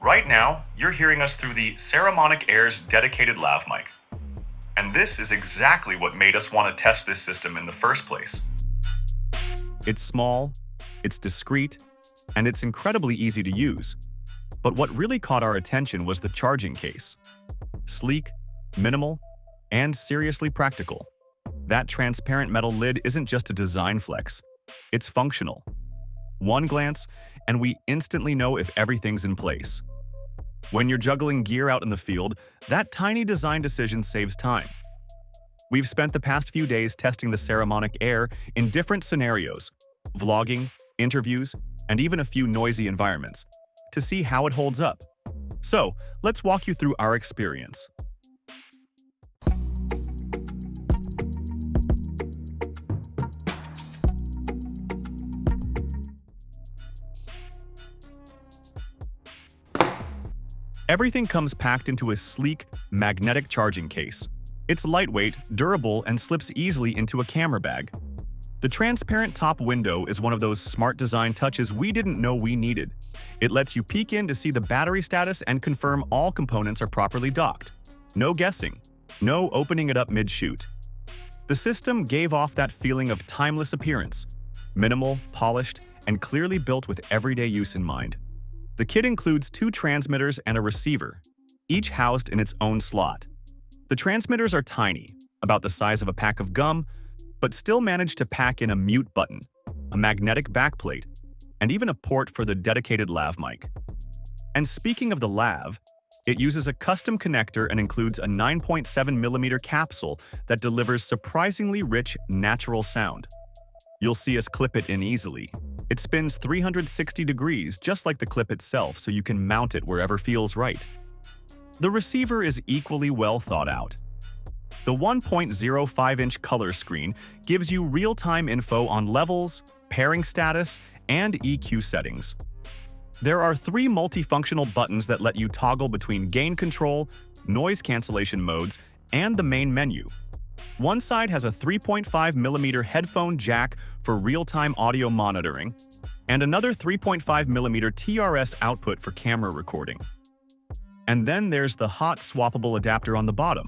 Right now, you're hearing us through the Saramonic Air's dedicated lav mic. And this is exactly what made us want to test this system in the first place. It's small, it's discreet, and it's incredibly easy to use. But what really caught our attention was the charging case. Sleek, minimal, and seriously practical. That transparent metal lid isn't just a design flex, it's functional. One glance, and we instantly know if everything's in place. When you're juggling gear out in the field, that tiny design decision saves time. We've spent the past few days testing the Saramonic Air in different scenarios, vlogging, interviews, and even a few noisy environments, to see how it holds up. So, let's walk you through our experience. Everything comes packed into a sleek, magnetic charging case. It's lightweight, durable, and slips easily into a camera bag. The transparent top window is one of those smart design touches we didn't know we needed. It lets you peek in to see the battery status and confirm all components are properly docked. No guessing. No opening it up mid-shoot. The system gave off that feeling of timeless appearance. Minimal, polished, and clearly built with everyday use in mind. The kit includes 2 transmitters and a receiver, each housed in its own slot. The transmitters are tiny, about the size of a pack of gum, but still manage to pack in a mute button, a magnetic backplate, and even a port for the dedicated lav mic. And speaking of the lav, it uses a custom connector and includes a 9.7mm capsule that delivers surprisingly rich, natural sound. You'll see us clip it in easily. It spins 360 degrees just like the clip itself, so you can mount it wherever feels right. The receiver is equally well thought out. The 1.05-inch color screen gives you real-time info on levels, pairing status, and EQ settings. There are 3 multifunctional buttons that let you toggle between gain control, noise cancellation modes, and the main menu. One side has a 3.5mm headphone jack for real-time audio monitoring, and another 3.5mm TRS output for camera recording. And then there's the hot swappable adapter on the bottom.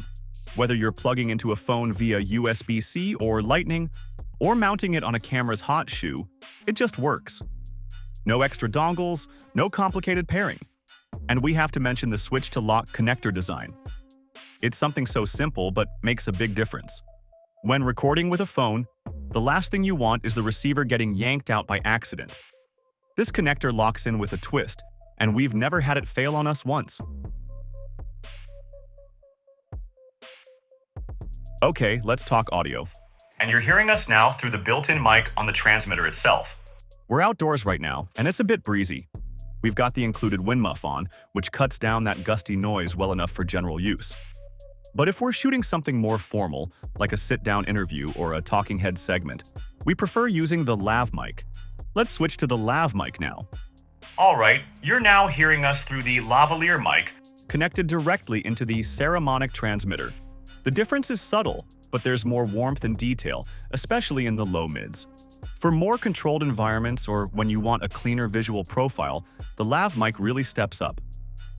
Whether you're plugging into a phone via USB-C or Lightning, or mounting it on a camera's hot shoe, it just works. No extra dongles, no complicated pairing. And we have to mention the switch-to-lock connector design. It's something so simple but makes a big difference. When recording with a phone, the last thing you want is the receiver getting yanked out by accident. This connector locks in with a twist, and we've never had it fail on us once. Okay, let's talk audio. And you're hearing us now through the built-in mic on the transmitter itself. We're outdoors right now, and it's a bit breezy. We've got the included wind muff on, which cuts down that gusty noise well enough for general use. But if we're shooting something more formal, like a sit-down interview or a talking head segment, we prefer using the lav mic. Let's switch to the lav mic now. Alright, you're now hearing us through the lavalier mic, Connected directly into the Saramonic transmitter. The difference is subtle, but there's more warmth and detail, especially in the low mids. For more controlled environments or when you want a cleaner visual profile, the lav mic really steps up.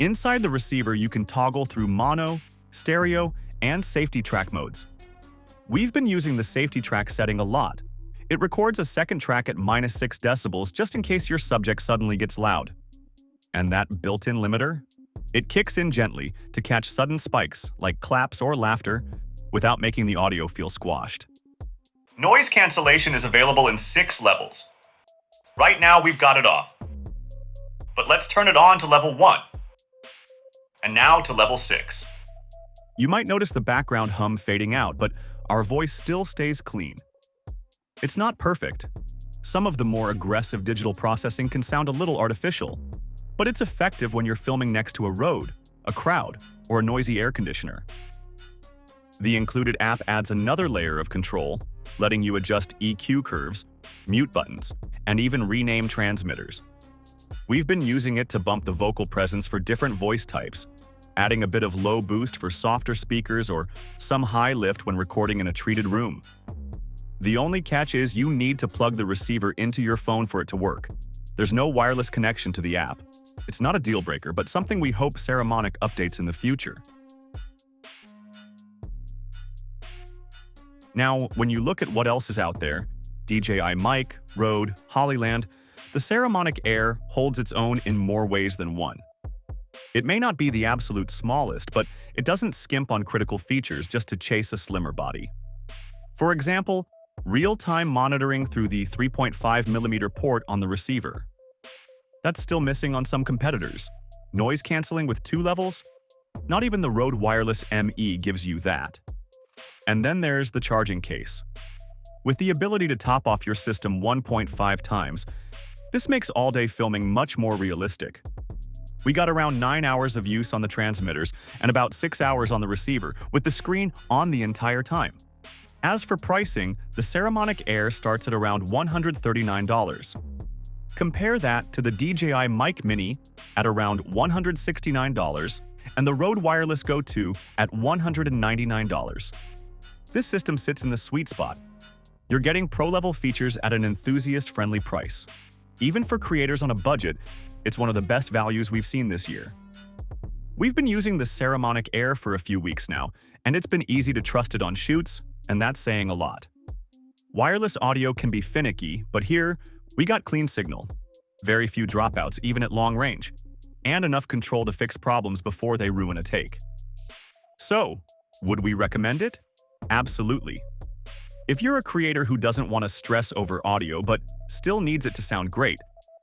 Inside the receiver, you can toggle through mono, stereo, and safety track modes. We've been using the safety track setting a lot. It records a second track at -6 decibels just in case your subject suddenly gets loud. And that built-in limiter? It kicks in gently to catch sudden spikes, like claps or laughter, without making the audio feel squashed. Noise cancellation is available in 6 levels. Right now, we've got it off. But let's turn it on to level 1. And now to level 6. You might notice the background hum fading out, but our voice still stays clean. It's not perfect. Some of the more aggressive digital processing can sound a little artificial, but it's effective when you're filming next to a road, a crowd, or a noisy air conditioner. The included app adds another layer of control, letting you adjust EQ curves, mute buttons, and even rename transmitters. We've been using it to bump the vocal presence for different voice types, adding a bit of low boost for softer speakers or some high lift when recording in a treated room. The only catch is you need to plug the receiver into your phone for it to work. There's no wireless connection to the app. It's not a deal breaker, but something we hope Saramonic updates in the future. Now, when you look at what else is out there, DJI Mic, Rode, Hollyland, the Saramonic Air holds its own in more ways than one. It may not be the absolute smallest, but it doesn't skimp on critical features just to chase a slimmer body. For example, real-time monitoring through the 3.5mm port on the receiver. That's still missing on some competitors. Noise canceling with 2 levels? Not even the Rode Wireless ME gives you that. And then there's the charging case. With the ability to top off your system 1.5 times, this makes all-day filming much more realistic. We got around 9 hours of use on the transmitters and about 6 hours on the receiver, with the screen on the entire time. As for pricing, the Saramonic Air starts at around $139. Compare that to the DJI Mic Mini at around $169 and the Rode Wireless Go 2 at $199. This system sits in the sweet spot. You're getting pro-level features at an enthusiast-friendly price. Even for creators on a budget, it's one of the best values we've seen this year. We've been using the Saramonic Air for a few weeks now, and it's been easy to trust it on shoots, and that's saying a lot. Wireless audio can be finicky, but here, we got clean signal, very few dropouts even at long range, and enough control to fix problems before they ruin a take. So, would we recommend it? Absolutely. If you're a creator who doesn't want to stress over audio but still needs it to sound great,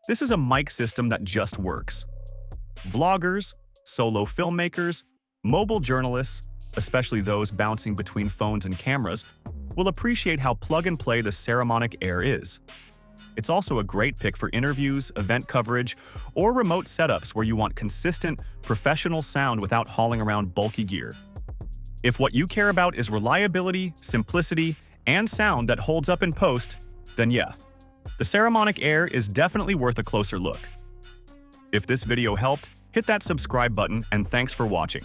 this is a mic system that just works. Vloggers, solo filmmakers, mobile journalists, especially those bouncing between phones and cameras, will appreciate how plug-and-play the Saramonic Air is. It's also a great pick for interviews, event coverage, or remote setups where you want consistent, professional sound without hauling around bulky gear. If what you care about is reliability, simplicity, and sound that holds up in post, then yeah, the Saramonic Air is definitely worth a closer look. If this video helped, hit that subscribe button and thanks for watching.